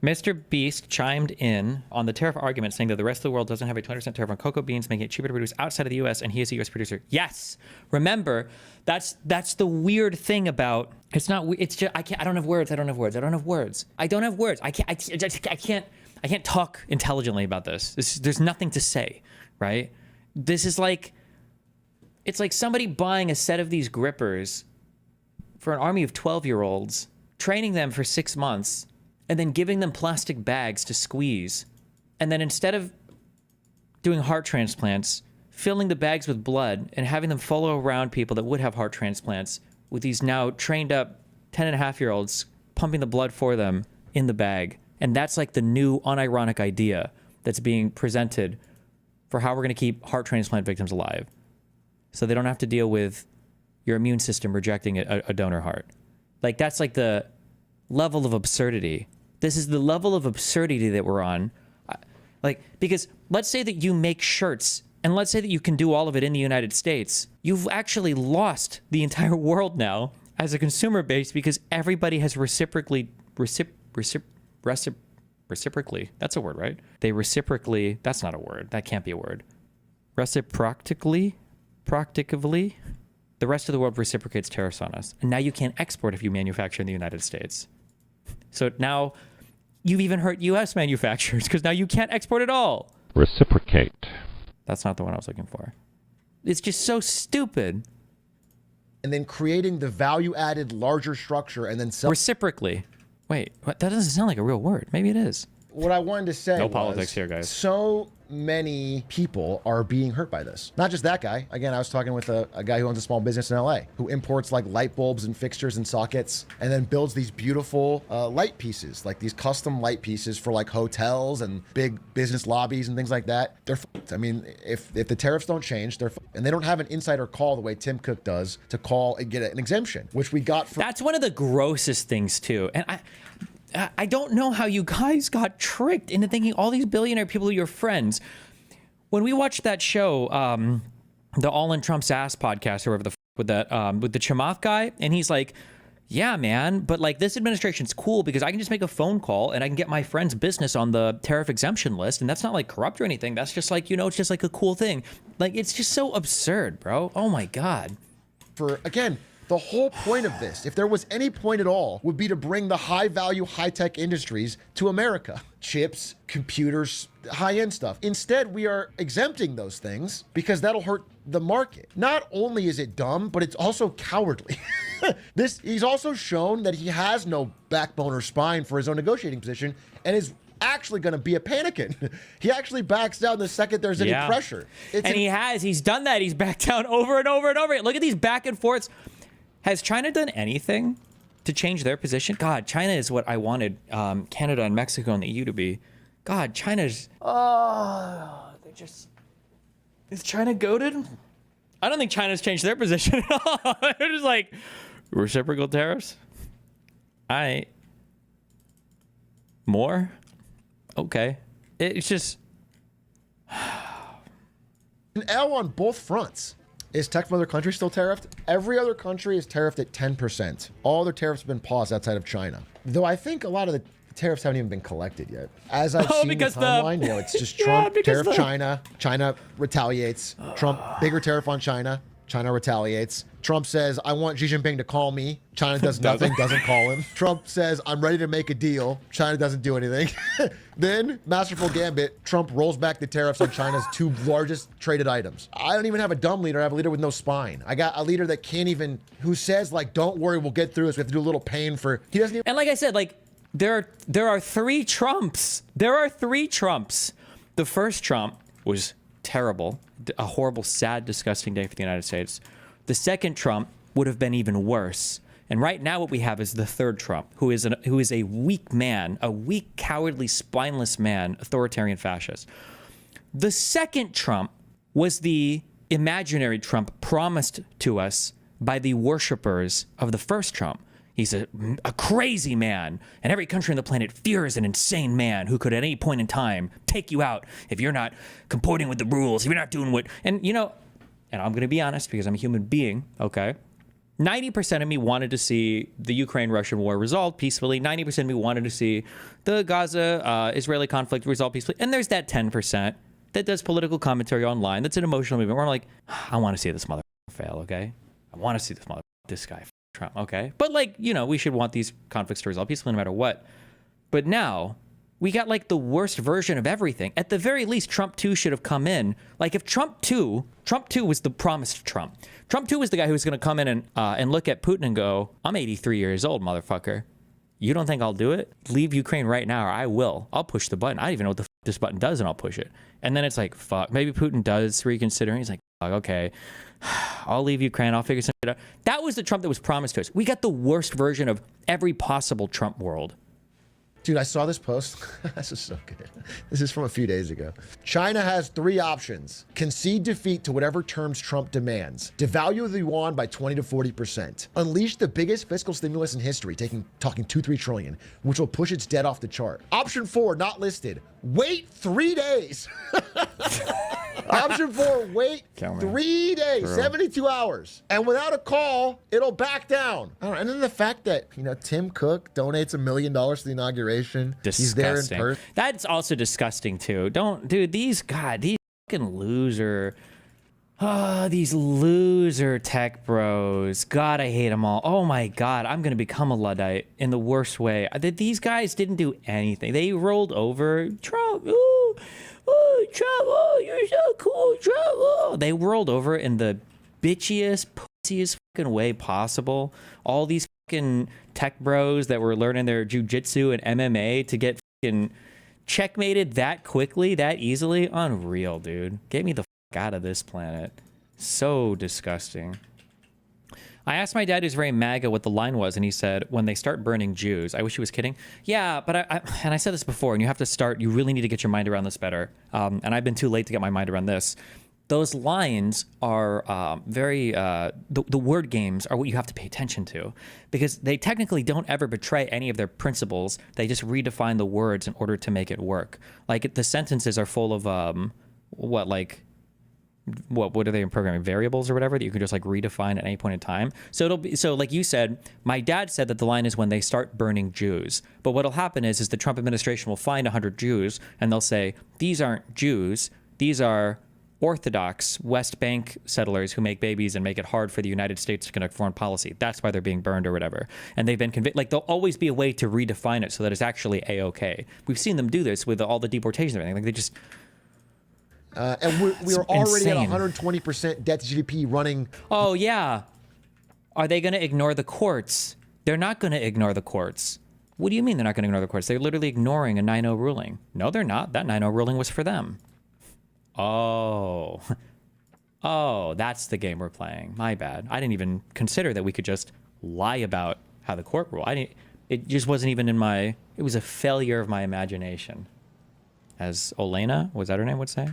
Mr. Beast chimed in on the tariff argument, saying that the rest of the world doesn't have a 20% tariff on cocoa beans, making it cheaper to produce outside of the U.S., and he is a U.S. producer. Yes. Remember, that's the weird thing about, it's not, it's just, I don't have words. I can't talk intelligently about this. There's nothing to say, right? This is like, it's like somebody buying a set of these grippers for an army of 12-year-olds, training them for 6 months, and then giving them plastic bags to squeeze. And then instead of doing heart transplants, filling the bags with blood and having them follow around people that would have heart transplants with these now trained up 10-and-a-half-year-olds pumping the blood for them in the bag. And that's like the new unironic idea that's being presented for how we're going to keep heart transplant victims alive. So they don't have to deal with your immune system rejecting a donor heart. Like, that's like the level of absurdity. This is the level of absurdity that we're on. Like, because let's say that you make shirts, and let's say that you can do all of it in the United States. You've actually lost the entire world now as a consumer base, because everybody has reciprocally, that's a word, right? They reciprocally, that's not a word. That can't be a word. Practically, the rest of the world reciprocates tariffs on us. And now you can't export if you manufacture in the United States. So now you've even hurt U.S. manufacturers, because now you can't export at all. Reciprocate. That's not the one I was looking for. It's just so stupid. And then creating the value-added larger structure and then sell. Reciprocally. Wait, what? That doesn't sound like a real word. Maybe it is. What I wanted to say No was, politics here, guys. So many people are being hurt by this. Not just that guy. Again, I was talking with a guy who owns a small business in LA, who imports like light bulbs and fixtures and sockets, and then builds these beautiful light pieces, like these custom light pieces for like hotels and big business lobbies and things like that. They're fucked. I mean, if the tariffs don't change, they're fucked. And they don't have an insider call the way Tim Cook does to call and get an exemption, which we got from. That's one of the grossest things too. And I don't know how you guys got tricked into thinking all these billionaire people are your friends. When we watched that show, the All in Trump's Ass podcast, or whatever with the Chamath guy, and he's like, yeah, man, but like this administration's cool because I can just make a phone call and I can get my friend's business on the tariff exemption list. And that's not like corrupt or anything. That's just like, it's just like a cool thing. Like, it's just so absurd, bro. Oh my God. For, again, the whole point of this, if there was any point at all, would be to bring the high-value, high-tech industries to America. Chips, computers, high-end stuff. Instead, we are exempting those things because that'll hurt the market. Not only is it dumb, but it's also cowardly. He's also shown that he has no backbone or spine for his own negotiating position and is actually going to be a panicking. He actually backs down the second there's any pressure. He's done that. He's backed down over and over and over. Look at these back and forths. Has China done anything to change their position? God, China is what I wanted Canada and Mexico and the EU to be. God, China's... Is China goated? I don't think China's changed their position at all. They're just like, reciprocal tariffs? More? Okay. It's just... An L on both fronts. Is tech from other countries still tariffed? Every other country is tariffed at 10%. All their tariffs have been paused outside of China. Though I think a lot of the tariffs haven't even been collected yet. As I've seen the timeline, it's just Trump, tariff China, China retaliates. Trump, bigger tariff on China, China retaliates. Trump says, I want Xi Jinping to call me. China does nothing, doesn't call him. Trump says, I'm ready to make a deal. China doesn't do anything. Then, masterful gambit, Trump rolls back the tariffs on China's two largest traded items. I don't even have a dumb leader. I have a leader with no spine. I got a leader that can't even, who says, like, don't worry, we'll get through this. We have to do a little pain for, he doesn't even. And like I said, like, there are three Trumps. There are three Trumps. The first Trump was terrible, a horrible, sad, disgusting day for the United States. The second Trump would have been even worse. And right now what we have is the third Trump, who is a weak man, a weak, cowardly, spineless man, authoritarian fascist. The second Trump was the imaginary Trump promised to us by the worshipers of the first Trump. He's a crazy man, and every country on the planet fears an insane man who could at any point in time take you out if you're not comporting with the rules, if you're not doing what, and I'm going to be honest because I'm a human being, okay? 90% of me wanted to see the Ukraine-Russian war resolved peacefully. 90% of me wanted to see the Gaza-Israeli conflict resolved peacefully. And there's that 10% that does political commentary online. That's an emotional movement where I'm like, I want to see this mother fail, okay? I want to see this guy, Trump, okay? But like, you know, we should want these conflicts to resolve peacefully no matter what. But now we got like the worst version of everything. At the very least, Trump 2 should have come in. Like if Trump 2 was the promised Trump. Trump 2 was the guy who was going to come in and look at Putin and go, I'm 83 years old, motherfucker. You don't think I'll do it? Leave Ukraine right now or I will. I'll push the button. I don't even know what the this button does and I'll push it. And then it's like, fuck, maybe Putin does reconsider. He's like, fuck, okay, I'll leave Ukraine. I'll figure something out. That was the Trump that was promised to us. We got the worst version of every possible Trump world. Dude, I saw this post. This is so good. This is from a few days ago. China has 3 options. Concede defeat to whatever terms Trump demands. Devalue the yuan by 20 to 40%. Unleash the biggest fiscal stimulus in history, talking 2-3 trillion, which will push its debt off the chart. Option 4, not listed. Wait 3 days. Option 4, wait 3 days, 72 hours. And without a call, it'll back down. I don't know. And then the fact that, you know, Tim Cook donates $1 million to the inauguration. Disgusting. He's there in person. That's also disgusting too. Dude, these fucking loser. These loser tech bros. God, I hate them all. Oh my God, I'm going to become a Luddite in the worst way. These guys didn't do anything. They rolled over Trump. Ooh, Trump. Oh, you're so cool, Trump. Oh. They rolled over in the bitchiest, pussiest fucking way possible. All these fucking tech bros that were learning their jujitsu and MMA to get fucking checkmated that quickly, that easily. Unreal, dude. Get me the out of this planet. So disgusting. I asked my dad, who's very MAGA, what the line was, and he said, when they start burning Jews. I wish he was kidding. Yeah, but I said this before, and you really need to get your mind around this better. And I've been too late to get my mind around this. Those lines are the word games are what you have to pay attention to, because they technically don't ever betray any of their principles. They just redefine the words in order to make it work. Like the sentences are full of what are they in programming, variables or whatever that you can just like redefine at any point in time. So like you said, my dad said that the line is when they start burning Jews. But what'll happen is the Trump administration will find 100 Jews and they'll say, these aren't Jews, these are Orthodox West Bank settlers who make babies and make it hard for the United States to conduct foreign policy. That's why they're being burned or whatever. And they've been convicted. Like, there'll always be a way to redefine it so that it's actually A-okay. We've seen them do this with all the deportations and everything. Like, they just... and we are already insane. At 120% debt to GDP running. Oh, yeah. Are they going to ignore the courts? They're not going to ignore the courts. What do you mean they're not going to ignore the courts? They're literally ignoring a 9-0 ruling. No, they're not. That 9-0 ruling was for them. Oh. Oh, that's the game we're playing. My bad. I didn't even consider that we could just lie about how the court ruled. It just wasn't even in my... It was a failure of my imagination. As Olena, was that her name, would say?